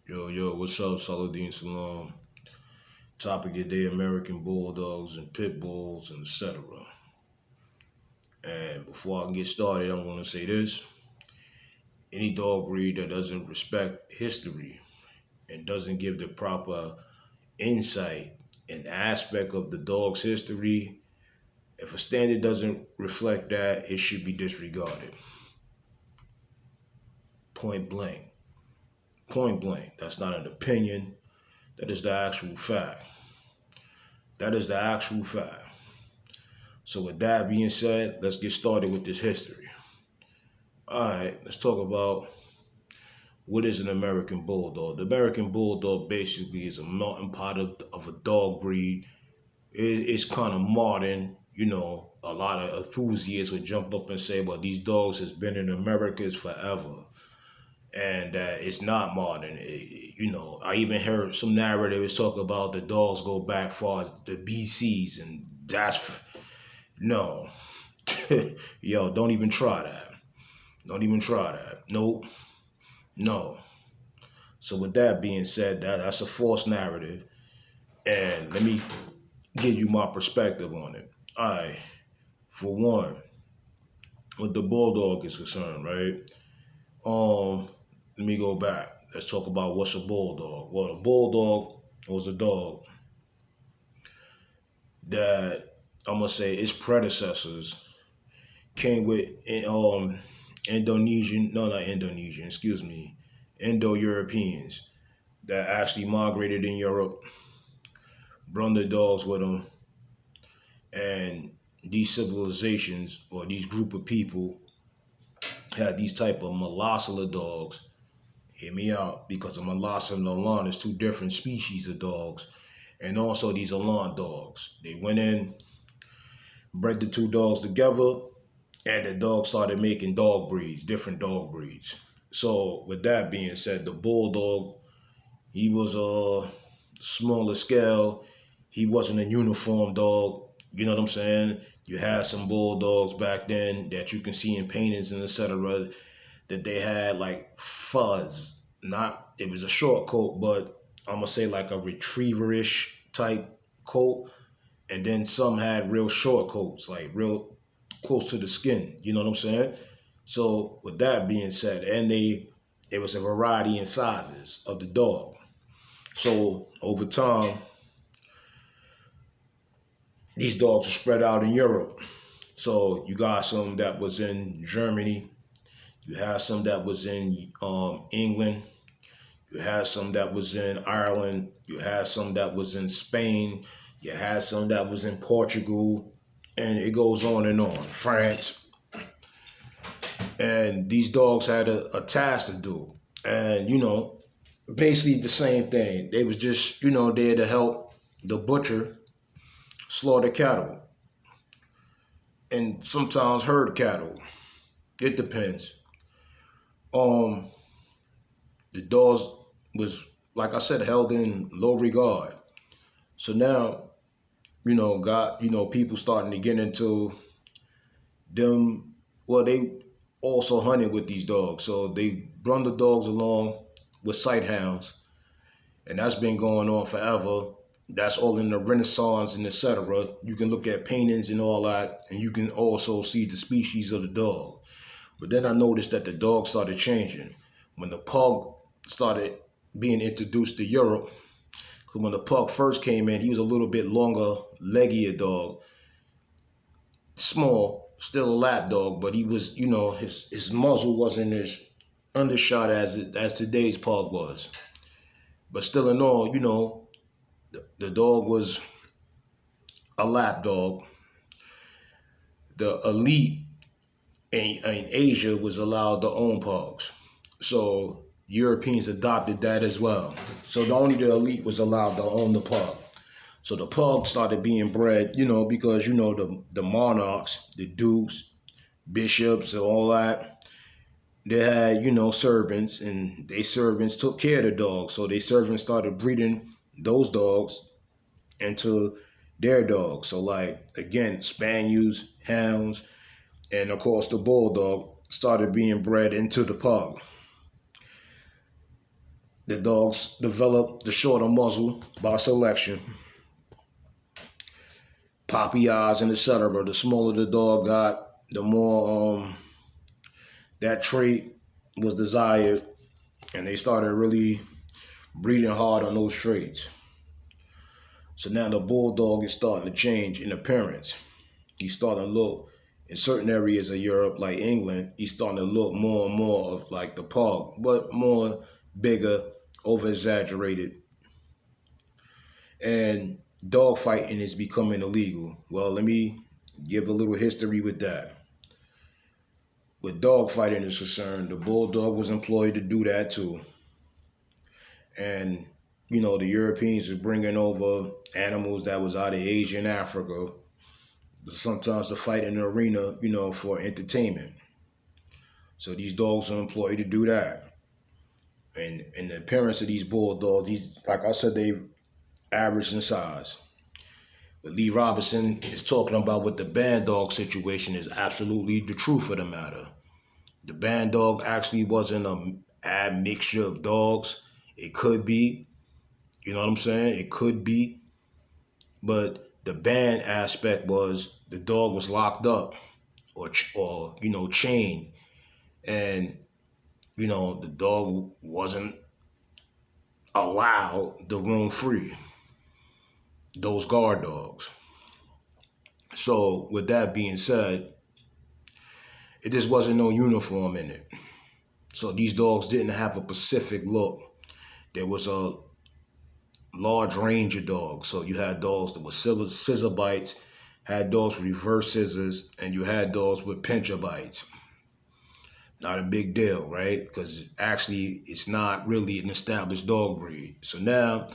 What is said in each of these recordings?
Yo, what's up, Saladin Salam? Topic today: American Bulldogs and Pit Bulls, and etc. And before I can get started, I'm going to say this. Any dog breed that doesn't respect history and doesn't give the proper insight and aspect of the dog's history, if a standard doesn't reflect that, it should be disregarded. Point blank. Point blank. That's not an opinion. That is the actual fact. That is the actual fact. So with that being said, let's get started with this history. All right, let's talk about what is an American Bulldog. The American Bulldog basically is a melting pot of a dog breed. It's kind of modern. A lot of enthusiasts would jump up and say, well, these dogs has been in America forever. And it's not modern. I even heard some narratives talk about the dogs go back far as the BCs, and no. Yo, don't even try that. Don't even try that. Nope. No. So with that being said, that's a false narrative. And let me give you my perspective on it. All right. For one, with the bulldog is concerned, right? Let me go back. Let's talk about what's a bulldog. Well, a bulldog was a dog that I'm gonna say its predecessors came with Indonesian, no, not Indonesian, excuse me, Indo-Europeans that actually migrated in Europe, brought their dogs with them, and these civilizations or these group of people had these type of Malacca dogs. Hear me out, because a Malacca and Elan is two different species of dogs, and also these Elan dogs. They went in, bred the two dogs together, and the dog started making dog breeds, different dog breeds. So with that being said, the bulldog, he was a smaller scale. He wasn't a uniform dog. You know what I'm saying? You had some bulldogs back then that you can see in paintings and etc. that they had like fuzz. Not, it was a short coat, but I'm gonna say like a retrieverish type coat. And then some had real short coats, like real close to the skin. You know what I'm saying? So with that being said, and it was a variety in sizes of the dog. So over time, these dogs are spread out in Europe. So you got some that was in Germany, you had some that was in England, you had some that was in Ireland, you had some that was in Spain, you had some that was in Portugal, and it goes on and on. France. And these dogs had a task to do. And, basically the same thing. They was just, there to help the butcher slaughter cattle and sometimes herd cattle. It depends. Um, the dogs was, like I said, held in low regard. So now, people starting to get into them. Well, they also hunted with these dogs. So they brung the dogs along with sight hounds, and that's been going on forever. That's all in the Renaissance and etc. You can look at paintings and all that, and you can also see the species of the dog. But then I noticed that the dog started changing. When the pug started being introduced to Europe, when the pug first came in, he was a little bit longer, leggier dog, small, still a lap dog, but he was, his muzzle wasn't as undershot as today's pug was. But still in all, the dog was a lap dog. The elite in Asia was allowed to own pugs. So Europeans adopted that as well. So only the elite was allowed to own the pug. So the pug started being bred, because, the monarchs, the dukes, bishops, and all that, they had, servants, and they servants took care of the dogs. So they servants started breeding those dogs into their dogs. So like, again, spaniels, hounds, and of course the bulldog started being bred into the pug. The dogs developed the shorter muzzle by selection, poppy eyes, and etc. The smaller the dog got, the more that trait was desired, and they started really breeding hard on those traits. So now the bulldog is starting to change in appearance. He's starting to look, in certain areas of Europe, like England, he's starting to look more and more of like the pug, but more bigger, over exaggerated. And dog fighting is becoming illegal. Well, let me give a little history with that. With dog fighting is concerned, the bulldog was employed to do that too. And the Europeans were bringing over animals that was out of Asia and Africa, sometimes to fight in the arena, for entertainment. So these dogs are employed to do that. And the appearance of these bulldogs, like I said, they average in size. But Lee Robinson is talking about what the band dog situation is absolutely the truth of the matter. The band dog actually wasn't a admixture of dogs. It could be, you know what I'm saying? It could be. But the band aspect was the dog was locked up or chained. And, the dog wasn't allowed to roam free. Those guard dogs. So with that being said, it just wasn't no uniform in it. So these dogs didn't have a specific look. There was a large range of dogs. So you had dogs that were scissor bites, had dogs with reverse scissors, and you had dogs with pincher bites. Not a big deal, right? Because actually it's not really an established dog breed. So now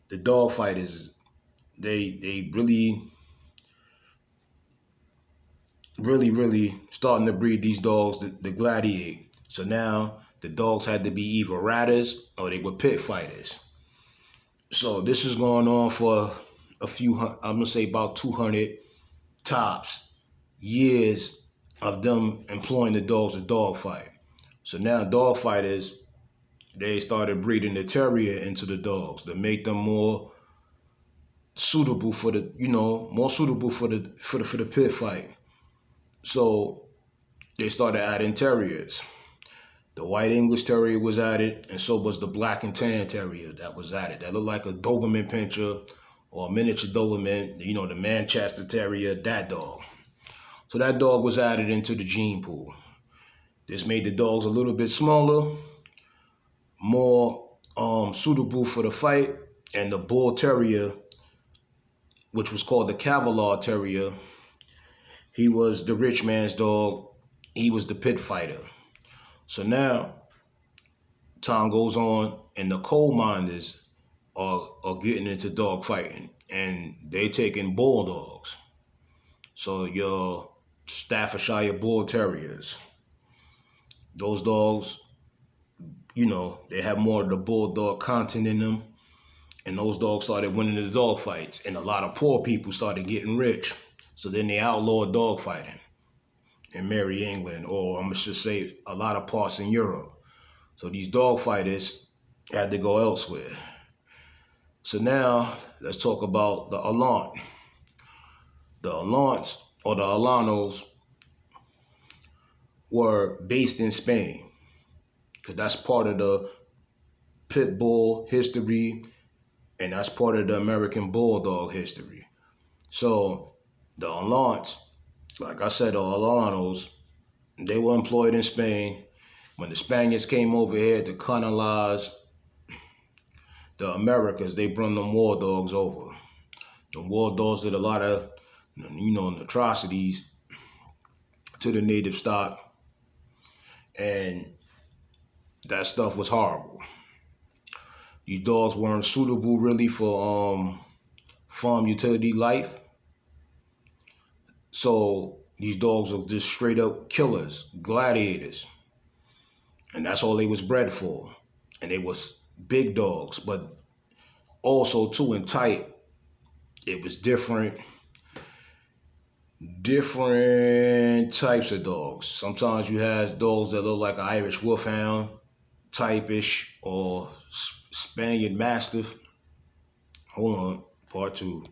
the dog fighters, they really starting to breed these dogs to gladiate. So now the dogs had to be either ratters or they were pit fighters. So this is going on for a few, I'm gonna say about 200 tops years of them employing the dogs to dog fight. So now dog fighters, they started breeding the terrier into the dogs to make them more suitable for the, more suitable for the pit fight. So they started adding terriers. The white English terrier was added, and so was the black and tan terrier that was added. That looked like a Doberman pinscher or a miniature Doberman, the Manchester Terrier, that dog. So that dog was added into the gene pool. This made the dogs a little bit smaller, more suitable for the fight, and the bull terrier, which was called the Cavalier Terrier, he was the rich man's dog. He was the pit fighter. So now, time goes on, and the coal miners are getting into dog fighting, and they taking bulldogs. So your Staffordshire Bull Terriers, those dogs, they have more of the bulldog content in them, and those dogs started winning the dog fights, and a lot of poor people started getting rich. So then they outlawed dog fighting in Merry England, or I'm gonna just say a lot of parts in Europe. So these dog fighters had to go elsewhere. So now let's talk about the Allant. The Allants, or the Alanos, were based in Spain, because that's part of the pit bull history, and that's part of the American bulldog history. So the Allants, like I said, the Alanos, they were employed in Spain. When the Spaniards came over here to colonize the Americas, they brought them war dogs over. The war dogs did a lot of, atrocities to the native stock, and that stuff was horrible. These dogs weren't suitable really for farm utility life. So these dogs are just straight up killers, gladiators. And that's all they was bred for. And they was big dogs, but also too in tight. It was different types of dogs. Sometimes you had dogs that look like an Irish wolfhound. type-ish or Spaniard Mastiff. Hold on, part two.